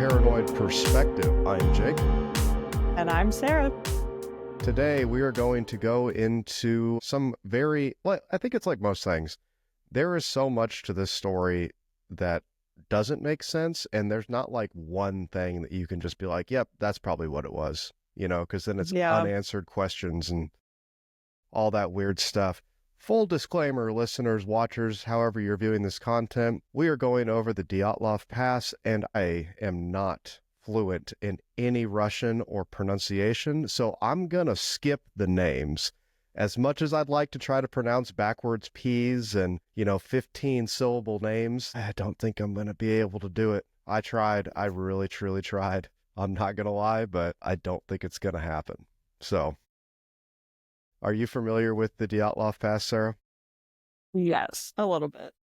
Paranoid Perspective. I'm Jake. And I'm Sarah. Today we are going to go into some I think it's like most things. There is so much to this story that doesn't make sense, and there's not like one thing that you can just be like, yep, that's probably what it was, because then it's unanswered questions and all that weird stuff. Full disclaimer, listeners, watchers, however you're viewing this content, we are going over the Dyatlov Pass, and I am not fluent in any Russian or pronunciation, so I'm gonna skip the names. As much as I'd like to try to pronounce backwards P's and, 15 syllable names, I don't think I'm gonna be able to do it. I tried. I really, truly tried. I'm not gonna lie, but I don't think it's gonna happen. So, are you familiar with the Dyatlov Pass, Sarah? Yes, a little bit.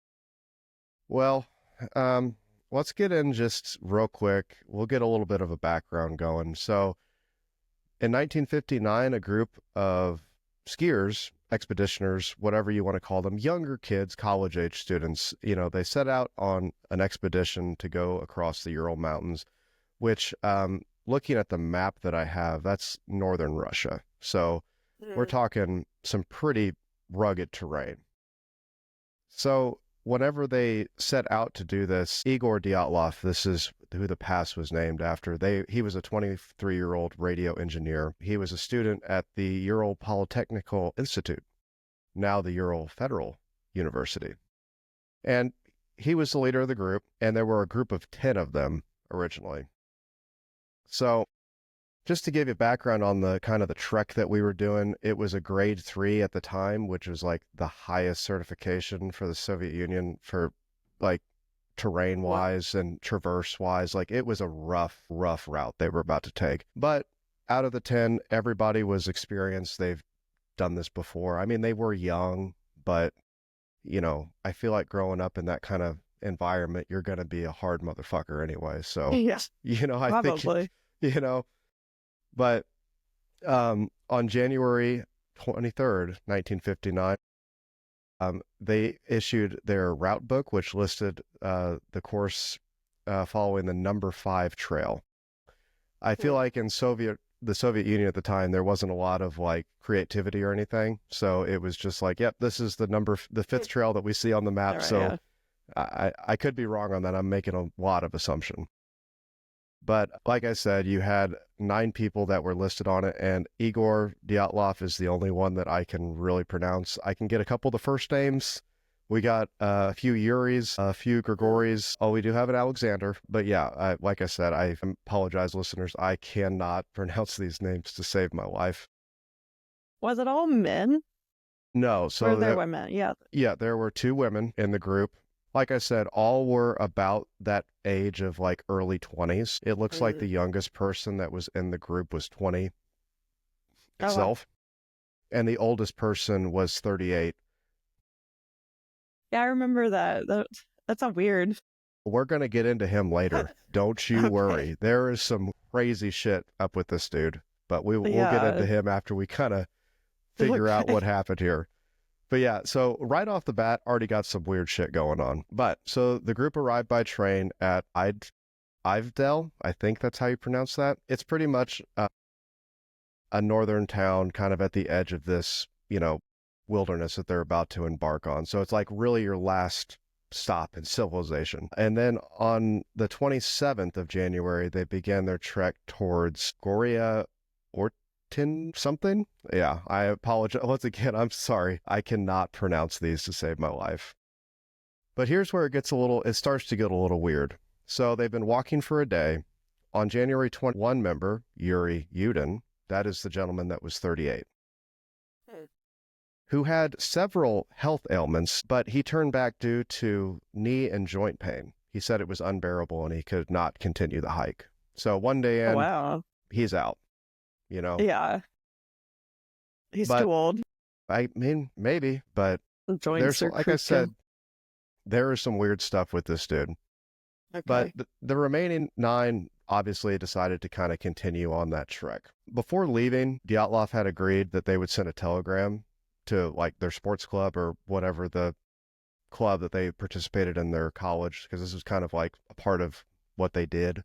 Well, let's get in just real quick. We'll get a little bit of a background going. So, in 1959, a group of skiers, expeditioners, whatever you want to call them, younger kids, college-age students, they set out on an expedition to go across the Ural Mountains, which, looking at the map that I have, that's northern Russia. So, we're talking some pretty rugged terrain. So whenever they set out to do this, Igor Dyatlov, this is who the pass was named after, he was a 23-year-old radio engineer. He was a student at the Ural Polytechnical Institute, now the Ural Federal University. And he was the leader of the group, and there were a group of 10 of them originally. So just to give you background on the kind of the trek that we were doing, it was a grade 3 at the time, which was like the highest certification for the Soviet Union for like terrain wise and traverse wise. Like it was a rough route they were about to take. But out of the 10, everybody was experienced. They've done this before. I mean, they were young, but I feel like growing up in that kind of environment, you're going to be a hard motherfucker anyway. So, yes, I probably. think, But on January 23rd, 1959, they issued their route book, which listed the course following the number 5 trail. I feel like in the Soviet Union at the time, there wasn't a lot of like creativity or anything. So it was just like, yep, this is the 5th trail that we see on the map. Right, so yeah. I could be wrong on that. I'm making a lot of assumption. But like I said, you had 9 people that were listed on it, and Igor Dyatlov is the only one that I can really pronounce. I can get a couple of the first names. We got a few Yuris, a few Grigoris. Oh, we do have an Alexander. But yeah, like I said, I apologize, listeners. I cannot pronounce these names to save my life. Was it all men? No. So or there were women? Yeah. Yeah, there were 2 women in the group. Like I said, all were about that age of like early 20s. It looks like the youngest person that was in the group was 20 itself. Wow. And the oldest person was 38. Yeah, I remember that. That's a weird. We're going to get into him later. Don't you worry. There is some crazy shit up with this dude. But we'll get into him after we kind of figure out what happened here. But yeah, so right off the bat, already got some weird shit going on. But so the group arrived by train at Ivdel. I think that's how you pronounce that. It's pretty much a northern town kind of at the edge of this, wilderness that they're about to embark on. So it's like really your last stop in civilization. And then on the 27th of January, they began their trek towards Goria something. Yeah, I apologize. Once again, I'm sorry. I cannot pronounce these to save my life. But here's where it starts to get a little weird. So they've been walking for a day. On January 21 member, Yuri Yudin, that is the gentleman that was 38, who had several health ailments, but he turned back due to knee and joint pain. He said it was unbearable and he could not continue the hike. So one day in, he's out. Yeah. He's too old. I mean, maybe, but there's, like I said, there is some weird stuff with this dude. Okay. But the remaining 9 obviously decided to kind of continue on that trek. Before leaving, Dyatlov had agreed that they would send a telegram to like their sports club or whatever the club that they participated in their college, because this was kind of like a part of what they did.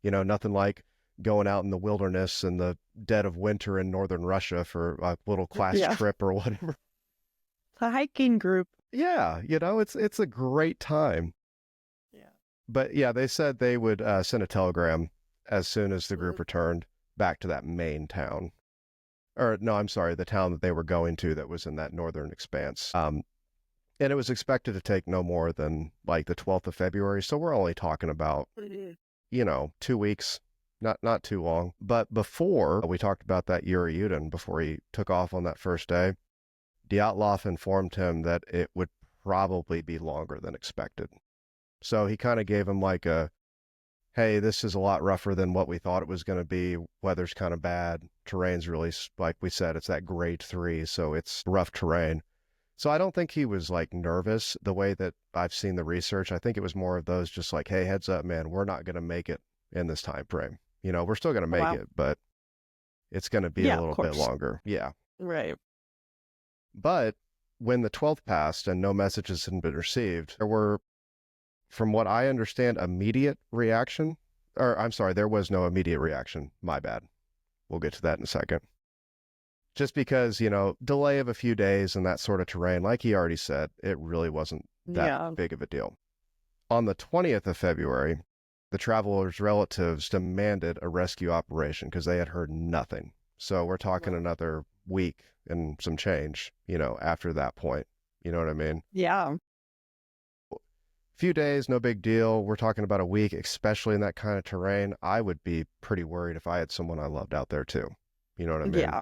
Nothing like going out in the wilderness in the dead of winter in northern Russia for a little class trip or whatever. A hiking group. Yeah, it's a great time. Yeah. But yeah, they said they would send a telegram as soon as the group returned back to that main town. Or no, I'm sorry, the town that they were going to that was in that northern expanse. And it was expected to take no more than like the 12th of February. So we're only talking about, 2 weeks, not too long. But before we talked about that Yuri before he took off on that first day, Dyatlov informed him that it would probably be longer than expected. So he kind of gave him like hey, this is a lot rougher than what we thought it was going to be. Weather's kind of bad. Terrain's really, like we said, it's that grade 3, so it's rough terrain. So I don't think he was like nervous the way that I've seen the research. I think it was more of those just like, hey, heads up, man, we're not going to make it in this time frame. We're still going to make it, but it's going to be a little bit longer. Yeah. Right. But when the 12th passed and no messages had been received, there were, from what I understand, immediate reaction. Or I'm sorry, there was no immediate reaction. My bad. We'll get to that in a second. Just because, delay of a few days and that sort of terrain, like he already said, it really wasn't that big of a deal. On the 20th of February, the travelers' relatives demanded a rescue operation because they had heard nothing. So we're talking another week and some change, after that point. You know what I mean? Yeah. Few days, no big deal. We're talking about a week, especially in that kind of terrain. I would be pretty worried if I had someone I loved out there too. You know what I mean? Yeah.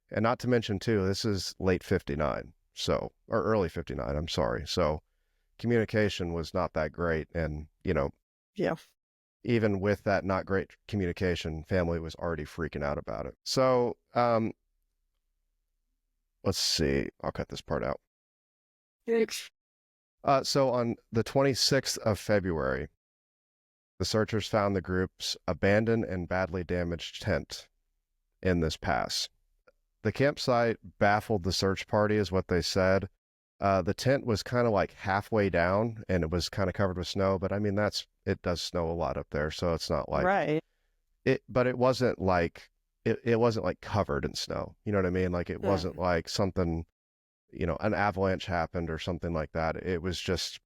And not to mention too, this is late 59, or early 59, I'm sorry. So communication was not that great. And, yeah, even with that not great communication, family was already freaking out about it. So, let's see. I'll cut this part out. So on the 26th of February, the searchers found the group's abandoned and badly damaged tent in this pass. The campsite baffled the search party, is what they said. The tent was kind of like halfway down, and it was kind of covered with snow. But I mean, it does snow a lot up there, so it's not like right. But it wasn't like it wasn't like covered in snow. You know what I mean? Like it wasn't like something, an avalanche happened or something like that. It was just,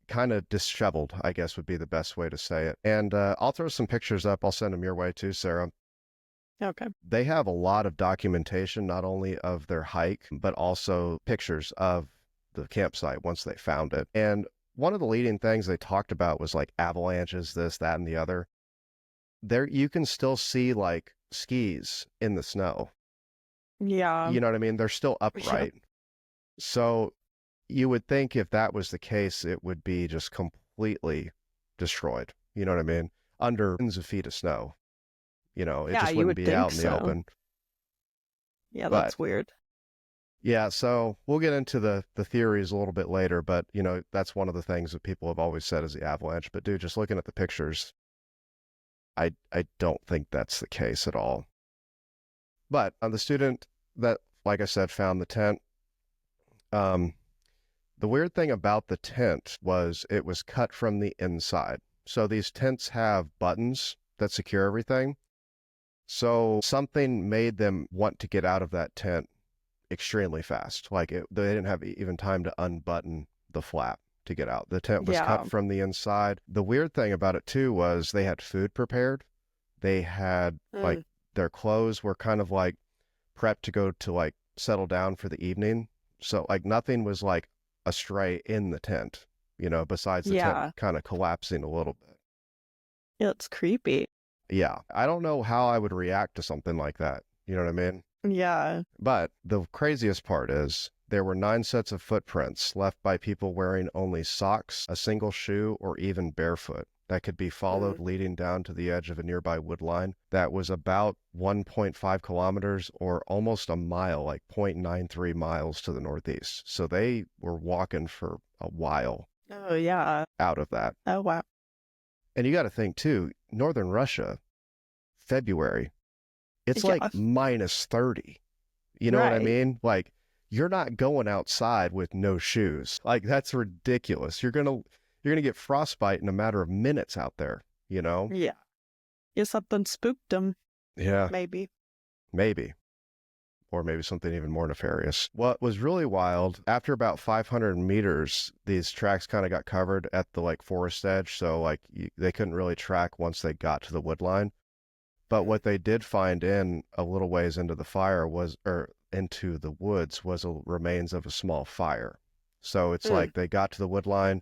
kind of disheveled, I guess would be the best way to say it. And I'll throw some pictures up. I'll send them your way too, Sarah. Okay. They have a lot of documentation, not only of their hike, but also pictures of the campsite once they found it. And one of the leading things they talked about was like avalanches, this, that, and the other. There, you can still see like skis in the snow. Yeah. You know what I mean? They're still upright. Yeah. So you would think if that was the case, it would be just completely destroyed. You know what I mean? Under tens of feet of snow. It just wouldn't be out in the open. Yeah, that's weird. Yeah, so we'll get into the theories a little bit later, but, that's one of the things that people have always said is the avalanche. But, dude, just looking at the pictures, I don't think that's the case at all. But the student that, like I said, found the tent, the weird thing about the tent was it was cut from the inside. So these tents have buttons that secure everything. So something made them want to get out of that tent extremely fast. Like they didn't have even time to unbutton the flap to get out. The tent was cut from the inside. The weird thing about it too was they had food prepared. They had like their clothes were kind of like prepped to go to like settle down for the evening. So like nothing was like astray in the tent, besides the tent kind of collapsing a little bit. It's creepy. Yeah. I don't know how I would react to something like that. You know what I mean? Yeah. But the craziest part is there were 9 sets of footprints left by people wearing only socks, a single shoe, or even barefoot that could be followed leading down to the edge of a nearby wood line that was about 1.5 kilometers or almost a mile, like 0.93 miles to the northeast. So they were walking for a while. Oh, yeah. Out of that. Oh, wow. And you got to think too, northern Russia, February, it's like minus 30. You know what I mean? Like, you're not going outside with no shoes. Like, that's ridiculous. you're going to get frostbite in a matter of minutes out there, you know? Yeah. Yeah, something spooked them, Yeah, maybe. maybe. Or maybe something even more nefarious. What was really wild, after about 500 meters, these tracks kind of got covered at the like forest edge. So like they couldn't really track once they got to the wood line. But what they did find in a little ways into the fire was, or into the woods, was remains of a small fire. So it's Mm. like they got to the wood line,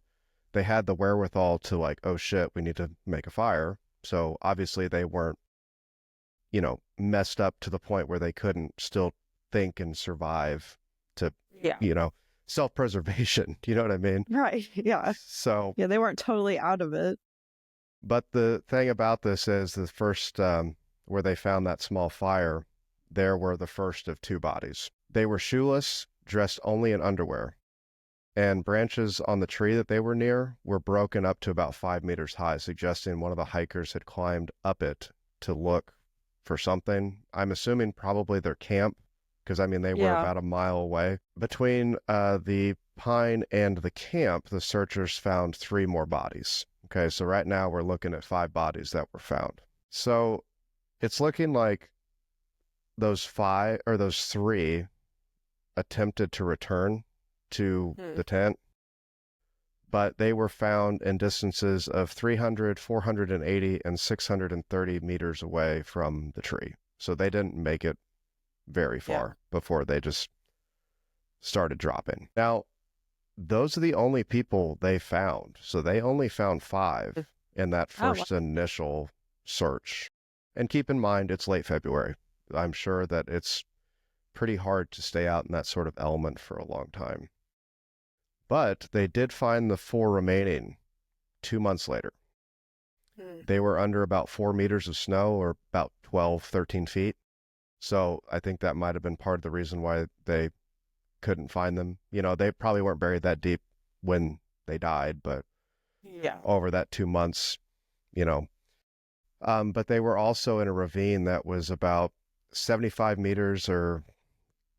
they had the wherewithal to like, oh shit, we need to make a fire. So obviously they weren't, messed up to the point where they couldn't still think and survive to, Yeah. self-preservation. You know what I mean? Right. Yeah. So, Yeah, they weren't totally out of it. but the thing about this is the first, where they found that small fire, there were the first of two bodies. They were shoeless, dressed only in underwear, and branches on the tree that they were near were broken up to about 5 meters high, suggesting one of the hikers had climbed up it to look for something. I'm assuming probably their camp, because I mean they were Yeah. about a mile away. Between the pine and the camp, the searchers found 3 more bodies. Okay, so right now we're looking at 5 bodies that were found. So it's looking like those 3 attempted to return to the tent, but they were found in distances of 300, 480, and 630 meters away from the tree. So they didn't make it very far before they just started dropping. Now, those are the only people they found. So they only found 5 in that first initial search. And keep in mind, it's late February. I'm sure that it's pretty hard to stay out in that sort of element for a long time. But they did find the 4 remaining 2 months later. They were under about 4 meters of snow, or about 12, 13 feet. So I think that might have been part of the reason why they couldn't find them. They probably weren't buried that deep when they died, but over that 2 months, but they were also in a ravine that was about 75 meters, or,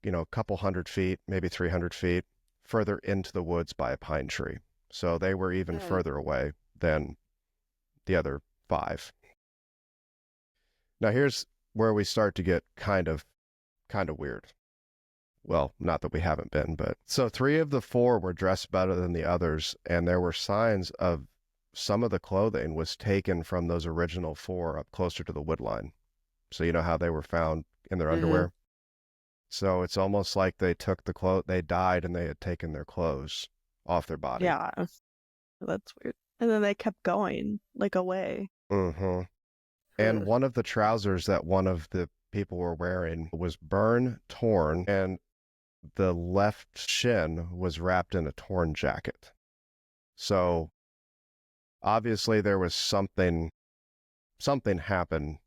a couple 100 feet, maybe 300 feet further into the woods by a pine tree. So they were even further away than the other 5. Now here's where we start to get kind of weird. Well, not that we haven't been, but so 3 of the 4 were dressed better than the others, and there were signs of some of the clothing was taken from those original 4 up closer to the wood line. So you know how they were found in their underwear? So it's almost like they took they died and they had taken their clothes off their body. Yeah. That's weird. And then they kept going, like, away. And one of the trousers that one of the people were wearing was torn, and the left shin was wrapped in a torn jacket. So obviously there was something happened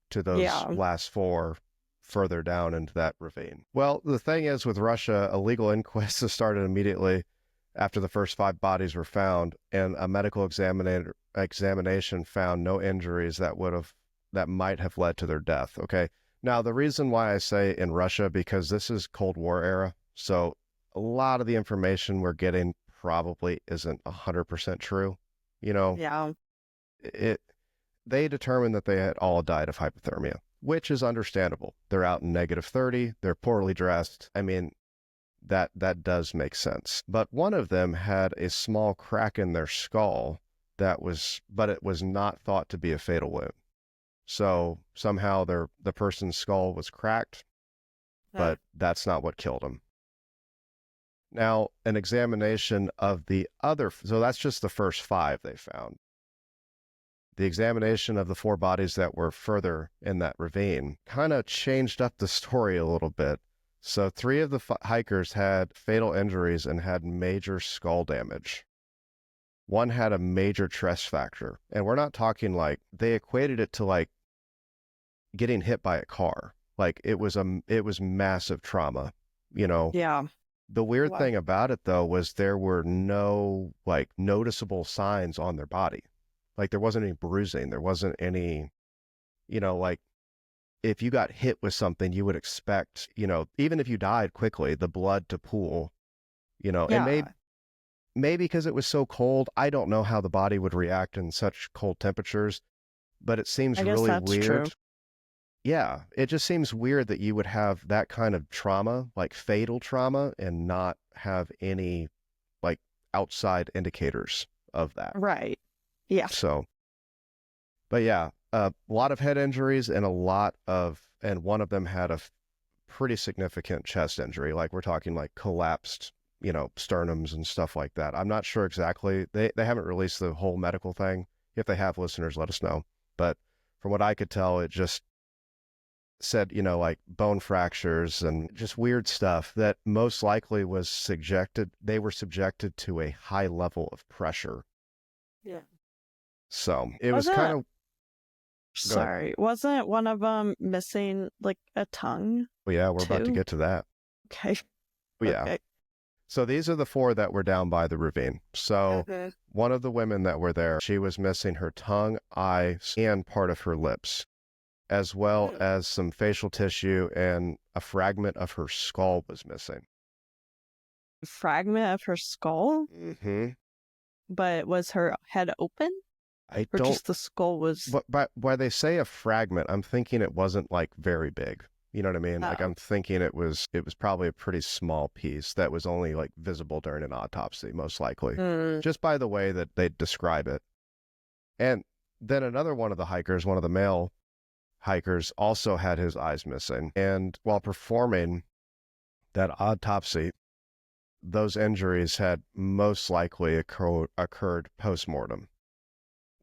to those last 4 further down into that ravine. Well, the thing is, with Russia, a legal inquest started immediately after the first 5 bodies were found, and a medical examination found no injuries that might have led to their death. Okay. Now, the reason why I say in Russia, because this is Cold War era, so a lot of the information we're getting probably isn't 100% true. They determined that they had all died of hypothermia, which is understandable. They're out in -30, they're poorly dressed. I mean, that does make sense. But one of them had a small crack in their skull but it was not thought to be a fatal wound. So somehow the person's skull was cracked, but that's not what killed him. Now, an examination of so that's just the first 5 they found. The examination of the 4 bodies that were further in that ravine kind of changed up the story a little bit. So 3 of the hikers had fatal injuries and had major skull damage. One had a major stress fracture, and we're not talking like they equated it to like getting hit by a car. Like it was massive trauma, Yeah. The weird thing about it though was there were no like noticeable signs on their body. Like there wasn't any bruising, there wasn't any, like if you got hit with something, you would expect, even if you died quickly, the blood to pool, and maybe because it was so cold. I don't know how the body would react in such cold temperatures, but it seems I guess really that's true. weird. Yeah, it just seems weird that you would have that kind of trauma, like fatal trauma, and not have any like outside indicators of that. Right. Yeah. So, but yeah, a lot of head injuries and and one of them had a pretty significant chest injury. Like we're talking like collapsed, sternums and stuff like that. I'm not sure exactly. They haven't released the whole medical thing. If they have, listeners, let us know. But from what I could tell, it just said, like bone fractures and just weird stuff that most likely they were subjected to a high level of pressure. Yeah. So it was Wasn't kind of, go ahead. sorry, wasn't one of them missing like a tongue Well, yeah, we're about to too? get to that. Okay. Yeah. Okay. So these are the four that were down by the ravine. So Okay. one of the women that were there, she was missing her tongue, eye, and part of her lips, as well as some facial tissue, and a fragment of her skull was missing. Fragment of her skull, Mm-hmm. but was her head open? I Or don't, just the skull was. but why they say a fragment, I'm thinking it wasn't like very big. You know what I mean? Like Oh. I'm thinking it was probably a pretty small piece that was only like visible during an autopsy, most likely, just by the way that they describe it. And then another one of the hikers, one of the male hikers, also had his eyes missing. And while performing that autopsy, those injuries had most likely occurred post-mortem,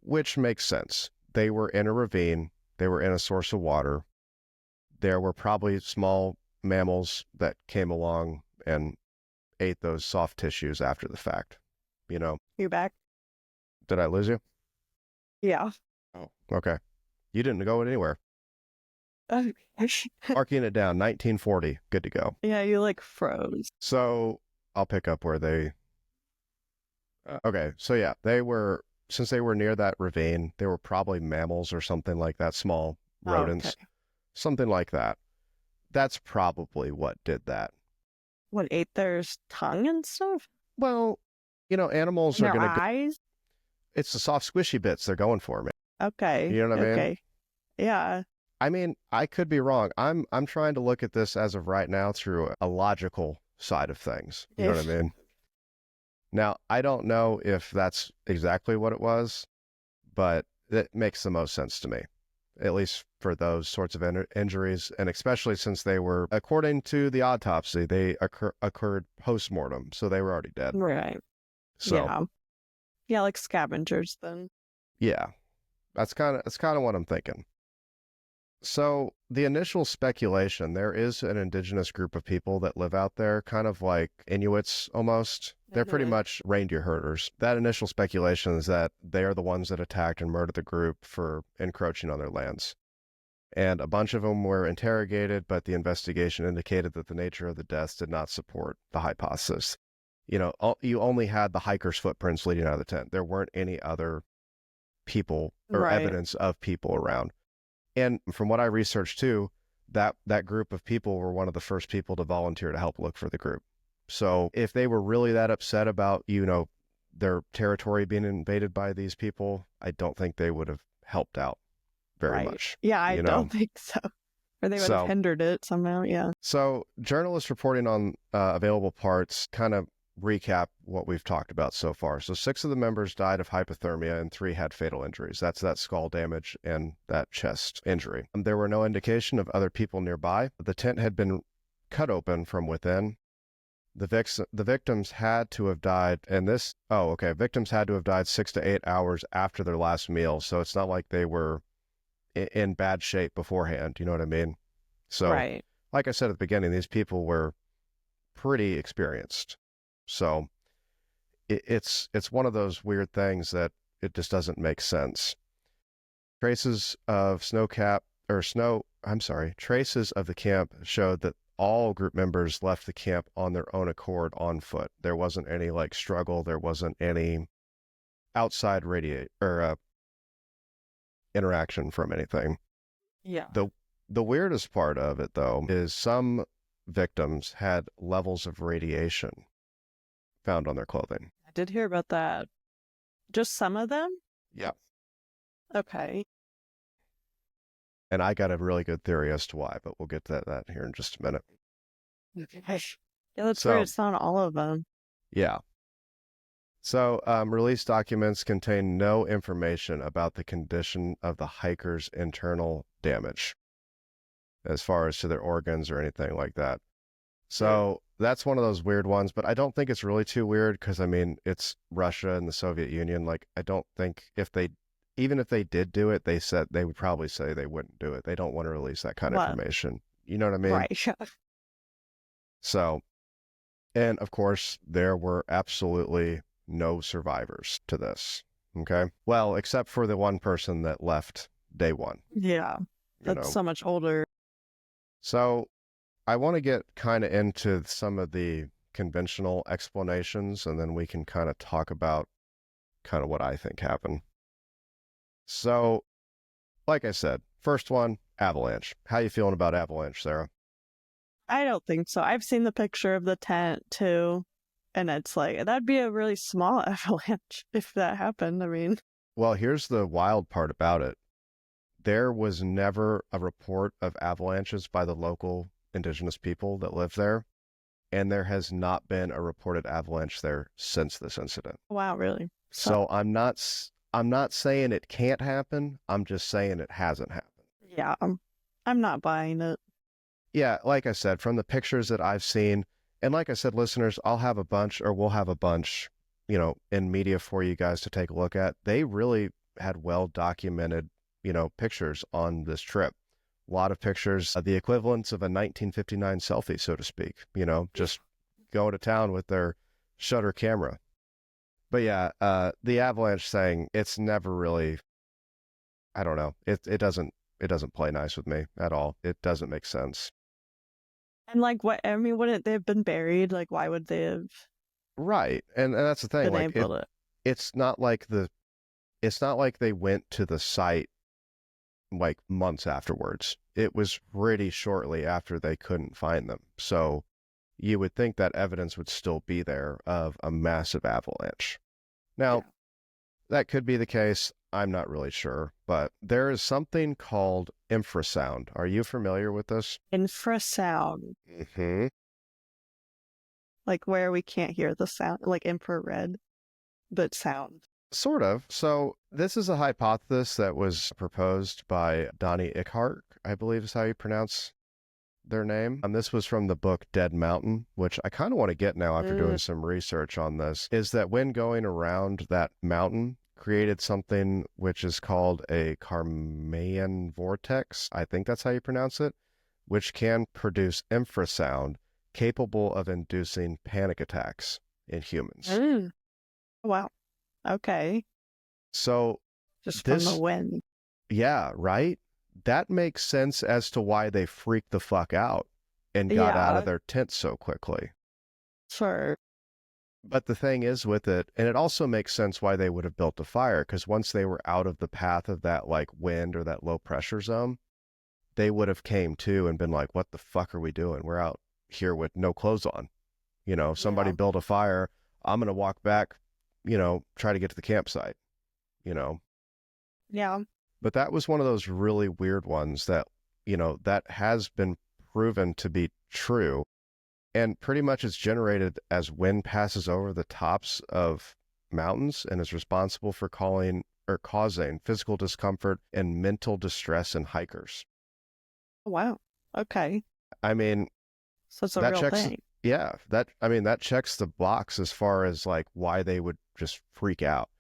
which makes sense. They were in a ravine. They were in a source of water. There were probably small mammals that came along and ate those soft tissues after the fact. You back? Did I lose you? Yeah. Oh, okay. You didn't go anywhere. Okay. Marking it down, 1940. Good to go. Yeah, you like froze. So I'll pick up where they. Okay, so yeah, since they were near that ravine, they were probably mammals or something like that, small rodents, Okay. something like that. That's probably what did that. What, ate their tongue and stuff? Well, animals And are their going to, eyes? it's the soft, squishy bits they're going for, man. Okay. You know what I mean? Okay. Yeah. I mean, I could be wrong. I'm trying to look at this as of right now through a logical side of things. You know what I mean? Now, I don't know if that's exactly what it was, but it makes the most sense to me, at least for those sorts of injuries, and especially since they were, according to the autopsy, they occurred post-mortem, so they were already dead. Right. So, Yeah. Yeah, like scavengers then. yeah, that's kind of what I'm thinking. So the initial speculation, there is an indigenous group of people that live out there, kind of like Inuits almost. They're pretty much reindeer herders. That initial speculation is that they are the ones that attacked and murdered the group for encroaching on their lands. And a bunch of them were interrogated, but the investigation indicated that the nature of the deaths did not support the hypothesis. You only had the hikers' footprints leading out of the tent. There weren't any other people or Right. evidence of people around. And from what I researched too, that group of people were one of the first people to volunteer to help look for the group. So if they were really that upset about, their territory being invaded by these people, I don't think they would have helped out very much. Yeah, I don't think so. Or they would have So- hindered it somehow, yeah. So journalists reporting on available parts kind of recap what we've talked about so far. So 6 of the members died of hypothermia and 3 had fatal injuries. That's that skull damage and that chest injury. There were no indication of other people nearby. The tent had been cut open from within. The victims had to have died, victims had to have died 6 to 8 hours after their last meal. So it's not like they were in bad shape beforehand. You know what I mean? So, Right. like I said at the beginning, these people were pretty experienced. So it's one of those weird things that it just doesn't make sense. Traces of traces of the camp showed that all group members left the camp on their own accord on foot. There wasn't any like struggle. There wasn't any outside interaction from anything. Yeah. The weirdest part of it, though, is some victims had levels of radiation found on their clothing. I did hear about that. Just some of them? Yeah. Okay. And I got a really good theory as to why, but we'll get to that here in just a minute. Okay. Yeah, that's weird. So, It's not all of them. yeah. So, release documents contain no information about the condition of the hikers' internal damage as far as to their organs or anything like that. So, that's one of those weird ones, but I don't think it's really too weird because, I mean, it's Russia and the Soviet Union. Like, I don't think even if they did do it, they would probably say they wouldn't do it. They don't want to release that kind of What? information. You know what I mean? Right. So, and of course, there were absolutely no survivors to this. Okay. Well, except for the one person that left day one, Yeah. you That's know. so much older. So I want to get kind of into some of the conventional explanations, and then we can kind of talk about kind of what I think happened. So, like I said, first one, avalanche. How you feeling about avalanche, Sarah? I don't think so. I've seen the picture of the tent too, and it's like that'd be a really small avalanche if that happened. I mean, Well, here's the wild part about it. There was never a report of avalanches by the local indigenous people that live there, and there has not been a reported avalanche there since this incident. wow, really? So I'm not saying it can't happen. I'm just saying it hasn't happened. Yeah, I'm not buying it. Yeah, like I said, from the pictures that I've seen, and like I said, listeners, we'll have a bunch, in media for you guys to take a look at. They really had well documented, pictures on this trip. A lot of pictures, the equivalents of a 1959 selfie, so to speak, just going to town with their shutter camera. But yeah, the avalanche thing, it's never really, I don't know. It doesn't play nice with me at all. It doesn't make sense. And like, what? I mean, wouldn't they have been buried? Like, why would they have Right. And that's the thing. been Like able to? it's not like it's not like they went to the site like months afterwards. It was pretty shortly after they couldn't find them. So you would think that evidence would still be there of a massive avalanche. Now, that could be the case. I'm not really sure, but there is something called infrasound. Are you familiar with this? Infrasound, Hmm. like where we can't hear the sound, like infrared, but sound. Sort of. So this is a hypothesis that was proposed by Donnie Ickhart, I believe is how you pronounce their name. And this was from the book Dead Mountain, which I kind of want to get now after doing some research on this, is that when going around that mountain created something which is called a Karmayan vortex. I think that's how you pronounce it, which can produce infrasound capable of inducing panic attacks in humans. Mm. Wow. Okay. So Just from the this, wind. yeah, right? That makes sense as to why they freaked the fuck out and got out of Yeah, their tent so quickly. sure. But the thing is with it, and it also makes sense why they would have built a fire, because once they were out of the path of that like wind or that low pressure zone, they would have came to and been like, what the fuck are we doing? We're out here with no clothes on. If somebody Yeah. built a fire, I'm going to walk back, try to get to the campsite, you know. Yeah. But that was one of those really weird ones that, that has been proven to be true. And pretty much it's generated as wind passes over the tops of mountains and is responsible for causing physical discomfort and mental distress in hikers. Wow. Okay. I mean, So it's a that real checks, thing. yeah, that checks the box as far as like why they would just freak out.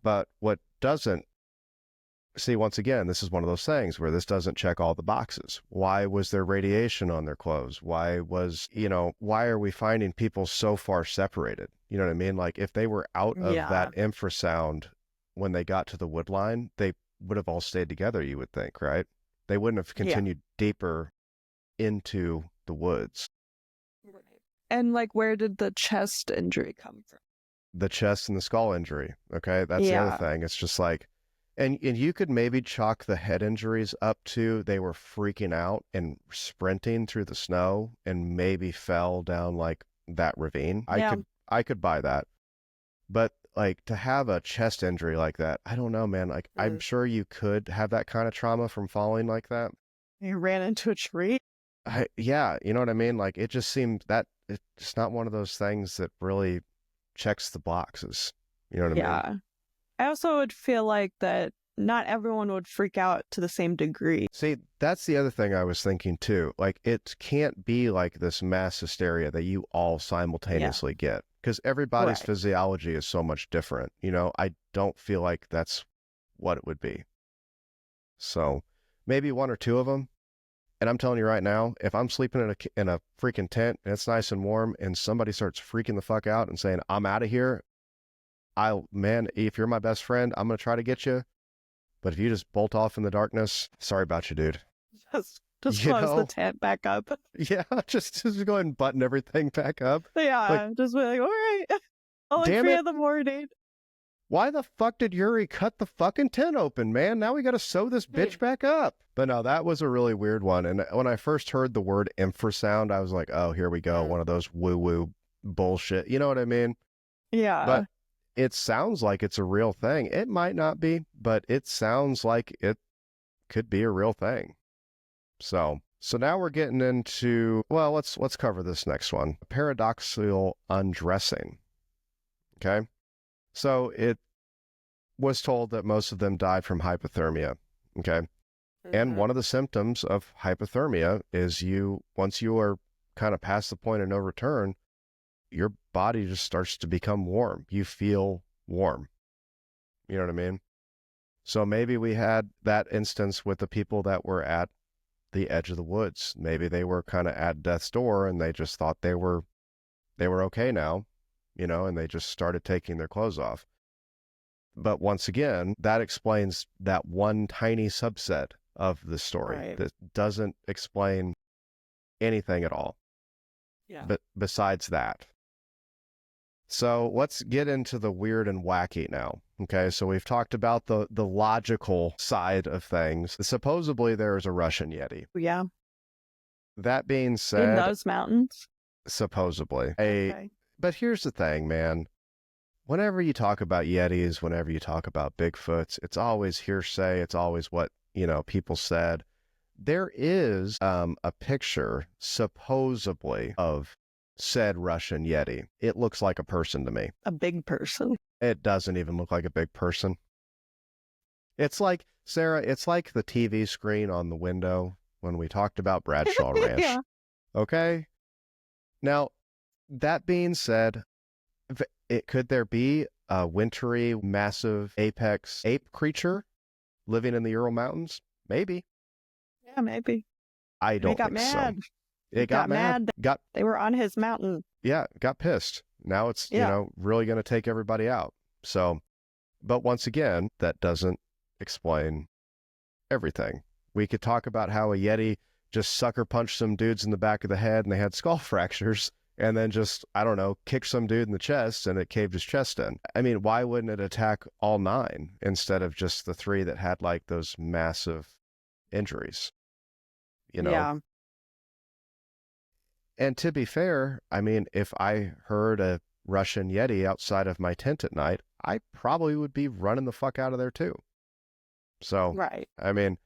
But what doesn't, see, once again, this is one of those things where this doesn't check all the boxes. Why was there radiation on their clothes? Why are we finding people so far separated? You know what I mean? Like if they were out of Yeah. that infrasound when they got to the wood line, they would have all stayed together, you would think, right? They wouldn't have Yeah. continued deeper into the woods. And like, where did the chest injury come from? The chest and the skull injury, okay? That's the other Yeah. thing. It's just like, and you could maybe chalk the head injuries up to they were freaking out and sprinting through the snow and maybe fell down like that ravine. Yeah. I could buy that. But like to have a chest injury like that, I don't know, man. Like I'm sure you could have that kind of trauma from falling like that. You ran into a tree. Yeah, you know what I mean? Like it just seemed that it's not one of those things that really checks the boxes. You know what I mean? Yeah. I also would feel like that not everyone would freak out to the same degree. See, that's the other thing I was thinking too. Like it can't be like this mass hysteria that you all simultaneously get because everybody's Right. physiology is so much different. You know, I don't feel like that's what it would be. So maybe one or two of them. And I'm telling you right now, if I'm sleeping in a freaking tent and it's nice and warm and somebody starts freaking the fuck out and saying, I'm out of here, man, if you're my best friend, I'm going to try to get you. But if you just bolt off in the darkness, sorry about you, dude. Just You close the know? tent back up. Yeah, just go ahead and button everything back up. Yeah, Like, just be like, all right, only damn 3 it. in the morning. Why the fuck did Yuri cut the fucking tent open, man? Now we got to sew this bitch back up. But no, that was a really weird one. And when I first heard the word infrasound, I was like, oh, here we go. One of those woo-woo bullshit. You know what I mean? Yeah. But it sounds like it's a real thing. It might not be, but it sounds like it could be a real thing. So now we're getting into, well, let's cover this next one. Paradoxical undressing. Okay? So it was told that most of them died from hypothermia. Okay? And one of the symptoms of hypothermia is once you are kind of past the point of no return, your body just starts to become warm. You feel warm. You know what I mean? So maybe we had that instance with the people that were at the edge of the woods. Maybe they were kind of at death's door and they just thought they were okay now, you know, and they just started taking their clothes off. But once again, that explains that one tiny subset of the story Right. that doesn't explain anything at all. Yeah. But besides that. So let's get into the weird and wacky now. Okay, so we've talked about the logical side of things. Supposedly there is a Russian Yeti. Yeah. That being In said, those mountains. supposedly. Okay. But here's the thing, man. Whenever you talk about Yetis, whenever you talk about Bigfoots, it's always hearsay. It's always what, you know, people said. There is a picture, supposedly, of said Russian Yeti. It looks like a person to me. A big person. It doesn't even look like a big person. It's like, Sarah, it's like the TV screen on the window when we talked about Bradshaw Ranch. Yeah. Okay? Now, that being said, could there be a wintry, massive apex ape creature living in the Ural Mountains? Maybe. Yeah, maybe. I don't They got think mad. so. It got mad. They were on his mountain. Yeah, got pissed. Now it's, you know, really going to take everybody out. So, but once again, that doesn't explain everything. We could talk about how a Yeti just sucker punched some dudes in the back of the head and they had skull fractures, and then just, I don't know, kicked some dude in the chest and it caved his chest in. I mean, why wouldn't it attack all 9 instead of just the 3 that had like those massive injuries? You know? Yeah. And to be fair, I mean, if I heard a Russian Yeti outside of my tent at night, I probably would be running the fuck out of there too. So, Right. I mean,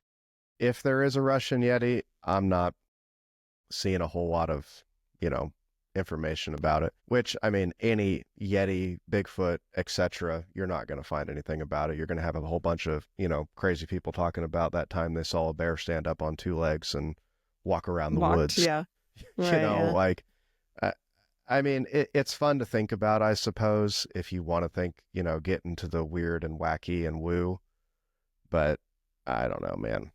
if there is a Russian Yeti, I'm not seeing a whole lot of, you know, information about it, which, I mean, any Yeti, Bigfoot, etc., you're not going to find anything about it. You're going to have a whole bunch of, you know, crazy people talking about that time they saw a bear stand up on 2 legs and walk around the woods. Yeah. You Right, know, yeah. like, I mean, it's fun to think about, I suppose, if you want to think, you know, get into the weird and wacky and woo. But I don't know, man.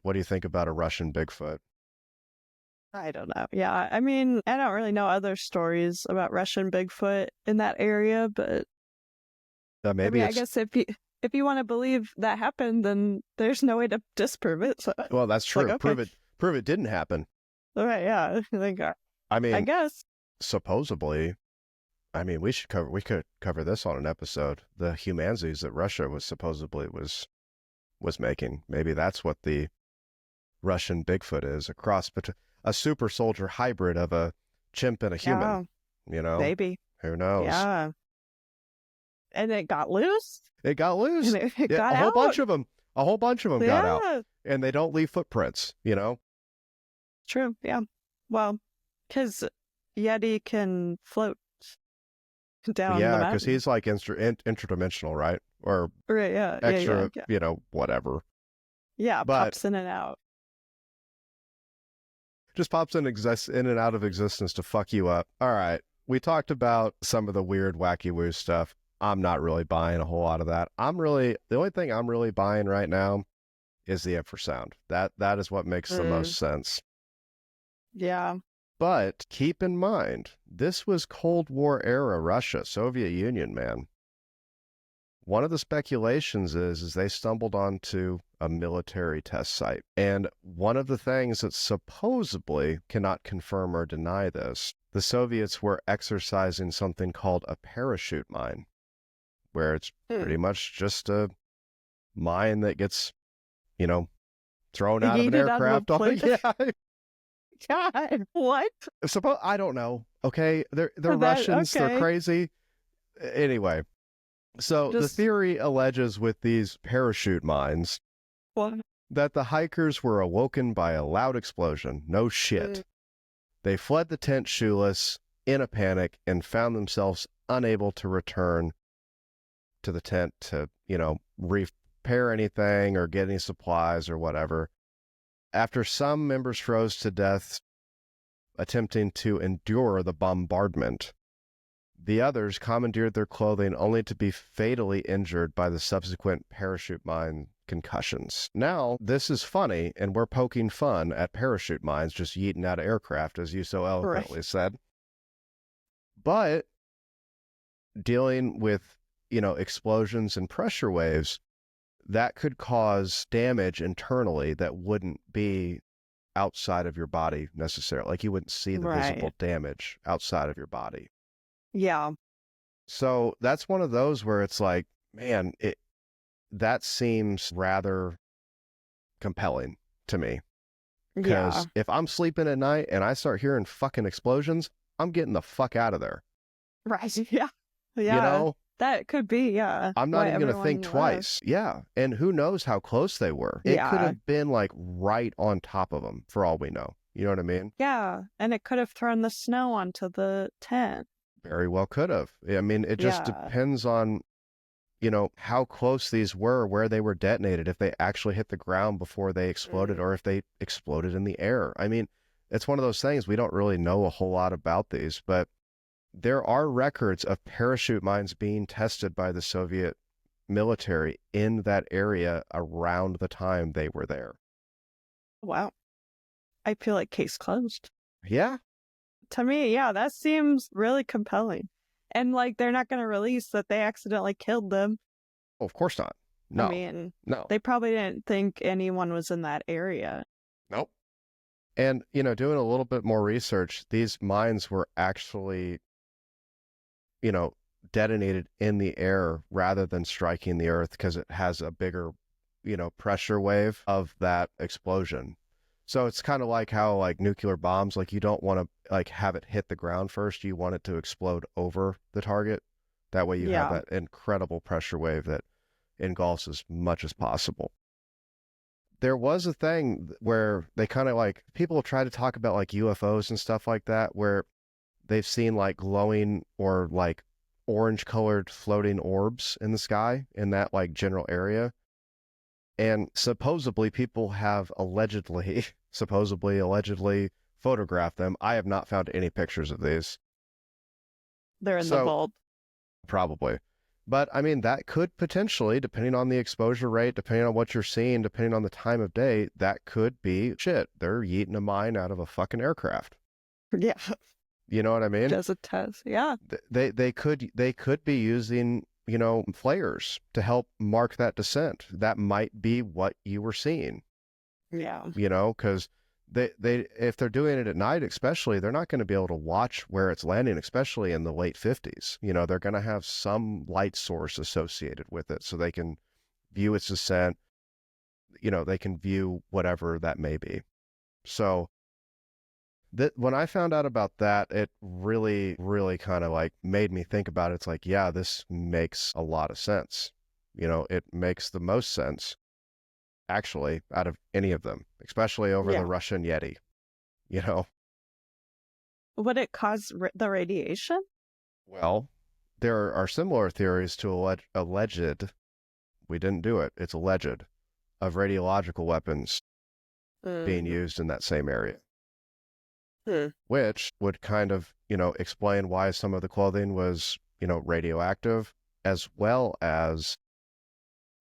What do you think about a Russian Bigfoot? I don't know. Yeah, I mean, I don't really know other stories about Russian Bigfoot in that area, but Maybe I guess if you want to believe that happened, then there's no way to disprove it. So. Well, that's true. Like, okay. Prove it didn't happen. All right, yeah. I mean, I guess. Supposedly, I mean, we could cover this on an episode. The humanzees that Russia was supposedly was making. Maybe that's what the Russian Bigfoot is, a cross between a super soldier hybrid of a chimp and a human. Yeah, You know, maybe. who knows? Yeah. And it got loose? It got loose. And it Yeah, got a whole out? bunch of them. A whole bunch of them got out. Yeah, And they don't leave footprints, you know? true. Yeah. Well, because Yeti can float down the Yeah, mountain. because he's like interdimensional, right? Or Right, yeah. extra, Yeah. you know, whatever. Yeah, But pops in and out. just pops in and out of existence to fuck you up. All right. We talked about some of the weird, wacky, woo stuff. I'm not really buying a whole lot of that. The only thing I'm really buying right now is the infrasound. That is what makes the most sense. Yeah. But keep in mind, this was Cold War era Russia, Soviet Union, man. One of the speculations is they stumbled onto a military test site. And one of the things that supposedly cannot confirm or deny this, the Soviets were exercising something called a parachute mine, where it's pretty much just a mine that gets, you know, thrown out of an Yeeted out of a aircraft. plane. Yeah. God, what? I don't know. Okay. They're That- Russians. They're okay. crazy. Anyway. So the Just- theory alleges with these parachute mines What? that the hikers were awoken by a loud explosion. No shit. They fled the tent shoeless, in a panic, and found themselves unable to return to the tent to, you know, repair anything or get any supplies or whatever. After some members froze to death attempting to endure the bombardment, the others commandeered their clothing only to be fatally injured by the subsequent parachute mine concussions. Now, this is funny, and we're poking fun at parachute mines just yeeting out of aircraft, as you so eloquently said. But dealing with, you know, explosions and pressure waves, that could cause damage internally that wouldn't be outside of your body necessarily. Like you wouldn't see the visible damage outside of your body. Yeah. So that's one of those where it's like, man, that seems rather compelling to me. Because if I'm sleeping at night and I start hearing fucking explosions, I'm getting the fuck out of there. Right. Yeah. Yeah. You know? That could be, yeah. I'm not even going to think twice. Yeah. And who knows how close they were. It could have been like right on top of them for all we know. You know what I mean? Yeah. And it could have thrown the snow onto the tent. Very well could have. I mean, it just depends on, you know, how close these were, where they were detonated, if they actually hit the ground before they exploded or if they exploded in the air. I mean, it's one of those things, we don't really know a whole lot about these, but there are records of parachute mines being tested by the Soviet military in that area around the time they were there. Wow. I feel like case closed. Yeah. To me, yeah, that seems really compelling. And like, they're not going to release that they accidentally killed them. Oh, of course not. No. I mean, no. They probably didn't think anyone was in that area. Nope. And, you know, doing a little bit more research, these mines were actually, you know, detonated in the air rather than striking the earth because it has a bigger, you know, pressure wave of that explosion. So it's kind of like how like nuclear bombs, like you don't want to like have it hit the ground first. You want it to explode over the target. That way you have that incredible pressure wave that engulfs as much as possible. There was a thing where they kind of like, people try to talk about like UFOs and stuff like that, where they've seen like glowing or like orange colored floating orbs in the sky in that like general area. And supposedly people have allegedly photographed them. I have not found any pictures of these. They're in the vault. Probably. But I mean, that could potentially, depending on the exposure rate, depending on what you're seeing, depending on the time of day, that could be shit. They're yeeting a mine out of a fucking aircraft. Yeah. You know what I mean? Does a test. Yeah. They could be using, you know, flares to help mark that descent. That might be what you were seeing. Yeah. You know, because they if they're doing it at night, especially, they're not going to be able to watch where it's landing, especially in the late 50s. You know, they're going to have some light source associated with it so they can view its descent. You know, they can view whatever that may be. So When I found out about that, it really, really kind of like made me think about it. It's like, yeah, this makes a lot of sense. It makes the most sense, actually, out of any of them, especially over the Yeah. Russian Yeti, you know? Would it cause the radiation? Well, there are similar theories to alleged, we didn't do it, it's alleged, of radiological weapons being Mm. used in that same area, Hmm. which would kind of, explain why some of the clothing was, radioactive, as well as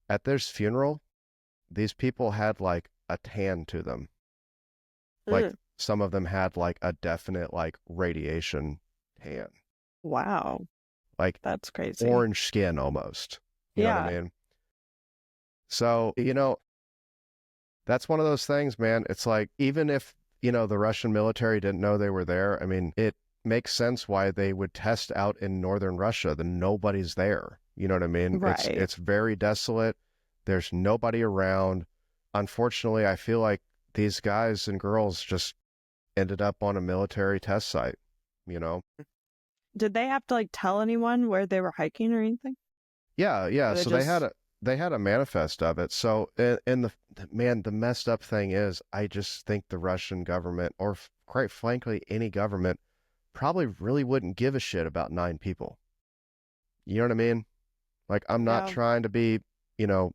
at this funeral, these people had like a tan to them. Like Mm. some of them had like a definite like radiation tan, Wow, like that's crazy. orange skin almost. You know what I Yeah. mean? So, that's one of those things, man. It's like, even if, the Russian military didn't know they were there, I mean, it makes sense why they would test out in northern Russia. Then nobody's there. You know what I mean? It's Right. it's very desolate. There's nobody around. Unfortunately, I feel like these guys and girls just ended up on a military test site, you know? Did they have to like tell anyone where they were hiking or anything? Yeah, yeah. Or they So they had just a manifest of it. So and the messed up thing is, I just think the Russian government, or quite frankly any government, probably really wouldn't give a shit about 9 people. You know what I mean? Like, I'm not yeah. trying to be, you know,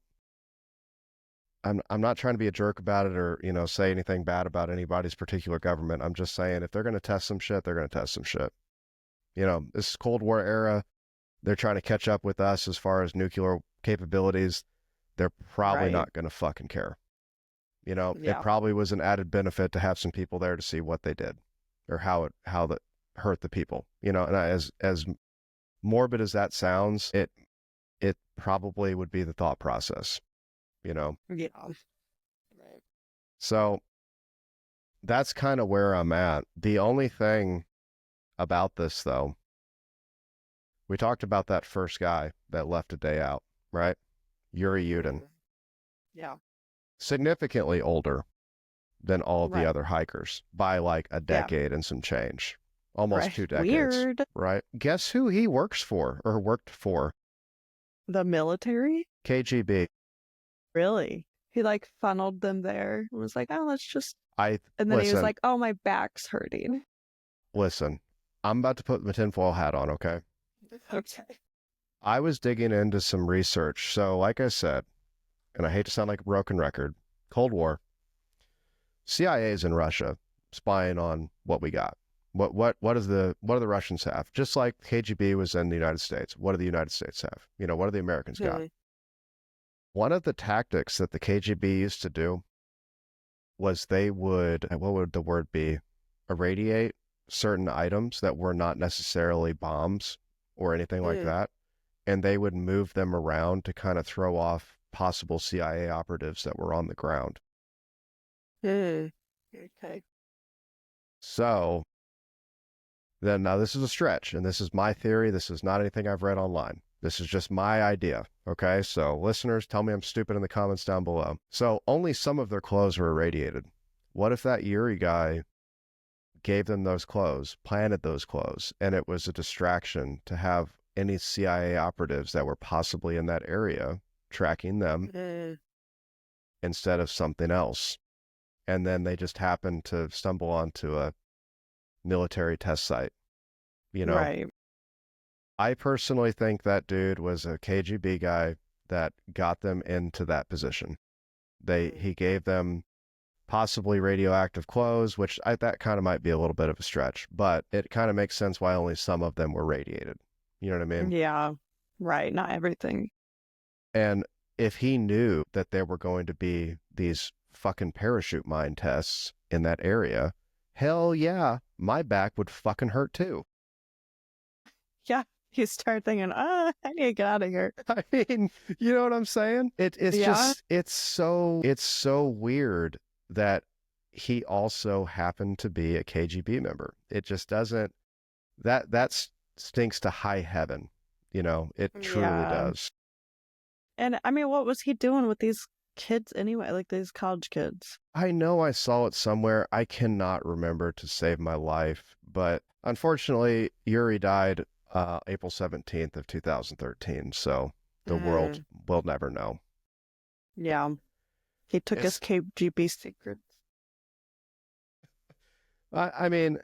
I'm not trying to be a jerk about it, or, say anything bad about anybody's particular government. I'm just saying, if they're going to test some shit, they're going to test some shit. This is Cold War era. They're trying to catch up with us as far as nuclear capabilities. They're probably Right. not going to fucking care. It Yeah. probably was an added benefit to have some people there to see what they did, or how that hurt the people. And as morbid as that sounds, it probably would be the thought process. You know, Yeah. Right. so that's kind of where I'm at. The only thing about this, though, we talked about that first guy that left a day out, right? Yuri Yudin, Mm. Yeah. significantly older than all of the Right. other hikers by like a Yeah. decade and some change, almost Right. 2 decades, Weird. right? Guess who he works for, or worked for? The military? KGB. Really? He like funneled them there and was like, oh, let's just. I And then he was listen, like, oh, my back's hurting. listen. I'm about to put my tinfoil hat on, okay? Okay. I was digging into some research. So, like I said, and I hate to sound like a broken record, Cold War, CIA's in Russia spying on what we got. What do the Russians have? Just like KGB was in the United States. What do the United States have? What do the Americans got? Hmm. One of the tactics that the KGB used to do was they would, what would the word be? Irradiate certain items that were not necessarily bombs or anything like Hmm. that. And they would move them around to kind of throw off possible CIA operatives that were on the ground. Hmm. Okay. So then, now this is a stretch, and this is my theory. This is not anything I've read online. This is just my idea. Okay, so listeners, tell me I'm stupid in the comments down below. So only some of their clothes were irradiated. What if that Yuri guy gave them those clothes, planted those clothes, and it was a distraction to have any CIA operatives that were possibly in that area tracking them Hmm. instead of something else? And then they just happened to stumble onto a military test site. You know, Right. I personally think that dude was a KGB guy that got them into that position. Hmm. He gave them possibly radioactive clothes, which that kind of might be a little bit of a stretch, but it kind of makes sense why only some of them were radiated. You know what I mean? Yeah. Right. Not everything. And if he knew that there were going to be these fucking parachute mine tests in that area, hell yeah, my back would fucking hurt too. Yeah. You start thinking, I need to get out of here. I mean, you know what I'm saying? It's Yeah. just it's so weird that he also happened to be a KGB member. It just doesn't, that stinks to high heaven. It truly Yeah. does. And I mean, what was he doing with these kids anyway, like these college kids. I know I saw it somewhere. I cannot remember to save my life, but unfortunately, Yuri died April 17th of 2013, so the world will never know. Yeah. He took his KGB secrets. I mean,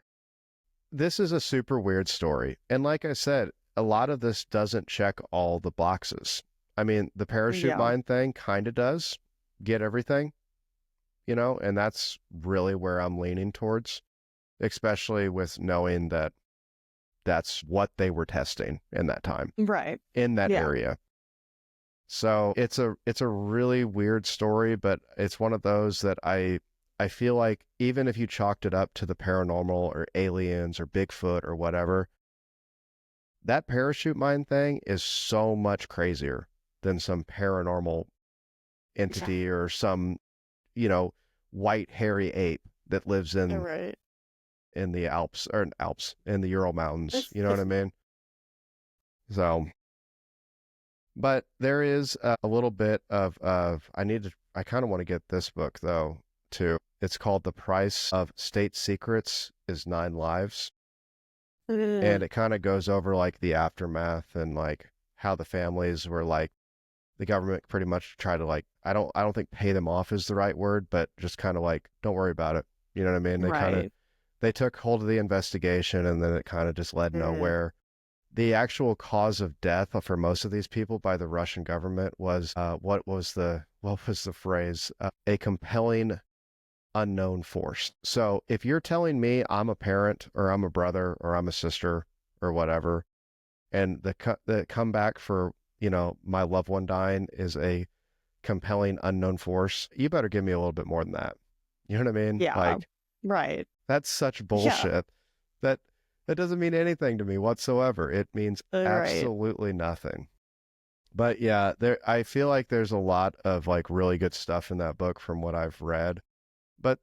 this is a super weird story. And like I said, a lot of this doesn't check all the boxes. I mean, the parachute mine thing kind of does get everything, and that's really where I'm leaning towards, especially with knowing that that's what they were testing in that time. Right. In that area. So it's a really weird story, but it's one of those that I feel like even if you chalked it up to the paranormal or aliens or Bigfoot or whatever, that parachute mine thing is so much crazier than some paranormal entity or some, white hairy ape that lives in the Alps in the Ural Mountains. You know what I mean? So, but there is a little bit of I kind of want to get this book though too. It's called The Price of State Secrets is 9 Lives. And it kind of goes over like the aftermath and like how the families were like, the government pretty much tried to like, I don't think pay them off is the right word, but just kind of like, don't worry about it. You know what I mean? They took hold of the investigation and then it kind of just led nowhere. The actual cause of death for most of these people by the Russian government was, what was the phrase? A compelling unknown force. So if you're telling me I'm a parent or I'm a brother or I'm a sister or whatever, and the comeback for, my loved one dying is a compelling unknown force, you better give me a little bit more than that. You know what I mean? Yeah. Like, right. That's such bullshit. That doesn't mean anything to me whatsoever. It means absolutely nothing. But yeah, I feel like there's a lot of like really good stuff in that book from what I've read. But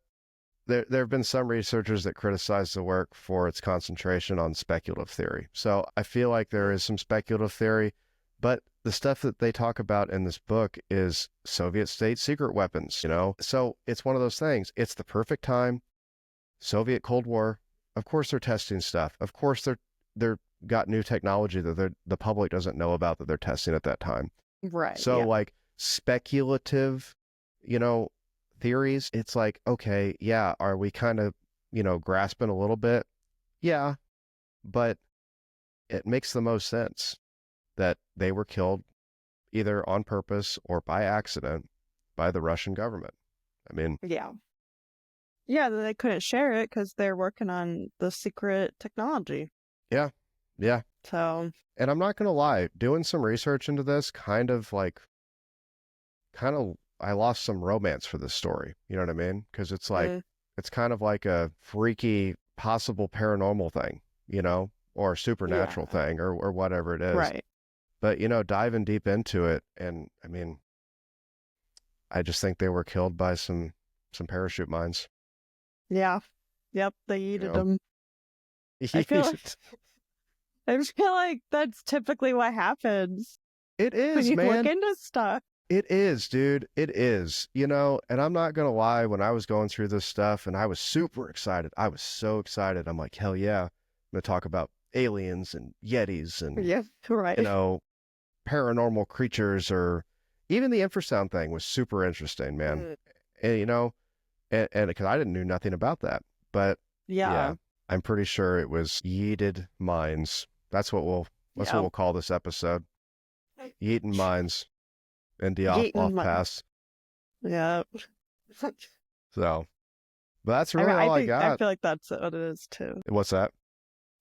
there have been some researchers that criticize the work for its concentration on speculative theory. So I feel like there is some speculative theory, but the stuff that they talk about in this book is Soviet state secret weapons, So it's one of those things. It's the perfect time. Soviet Cold War. Of course they're testing stuff. Of course they're got new technology that the public doesn't know about that they're testing at that time. Right. So like speculative, theories, it's like, okay, yeah, are we kind of, grasping a little bit? Yeah, but it makes the most sense that they were killed either on purpose or by accident by the Russian government. I mean, yeah, they couldn't share it because they're working on the secret technology. Yeah. So, and I'm not gonna lie, doing some research into this I lost some romance for this story. You know what I mean? Because it's like, it's kind of like a freaky, possible paranormal thing, or supernatural thing or whatever it is. Right. But, diving deep into it. And I mean, I just think they were killed by some parachute mines. Yeah. Yep. They yeeted them. I feel like that's typically what happens. It is, when you man. look into stuff. It is, dude. It is, and I'm not going to lie, when I was going through this stuff and I was super excited, I was so excited. I'm like, hell yeah. I'm going to talk about aliens and Yetis and, paranormal creatures, or even the infrasound thing was super interesting, man. And, and because I didn't know nothing about that, but yeah, I'm pretty sure it was yeeted mines. That's what we'll call this episode. Yeeting mines. And Dyatlov Pass. Yeah. So, but that's really all I got. I feel like that's what it is too. What's that?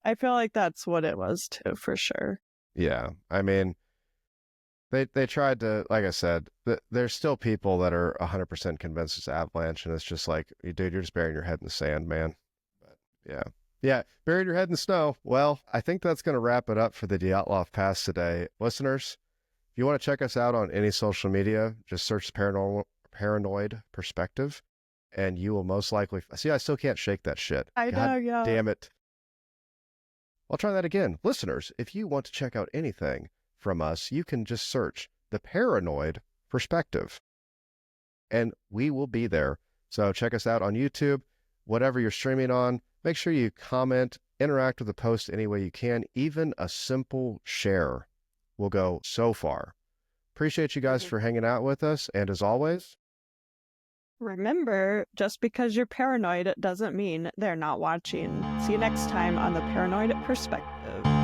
I feel like that's what it was too, for sure. Yeah. I mean, they tried to, like I said, there's still people that are 100% convinced it's avalanche, and it's just like, dude, you're just burying your head in the sand, man. But yeah. Yeah, buried your head in the snow. Well, I think that's going to wrap it up for the Dyatlov Pass today. Listeners, if you want to check us out on any social media, just search Paranoid Perspective, and you will most likely see. I still can't shake that shit. I know, yeah. Damn it! I'll try that again, listeners. If you want to check out anything from us, you can just search the Paranoid Perspective. and we will be there. So check us out on YouTube, whatever you're streaming on. Make sure you comment, interact with the post any way you can. Even a simple share will go so far. Appreciate you guys for hanging out with us. And as always, remember, just because you're paranoid doesn't mean they're not watching. See you next time on the Paranoid Perspective.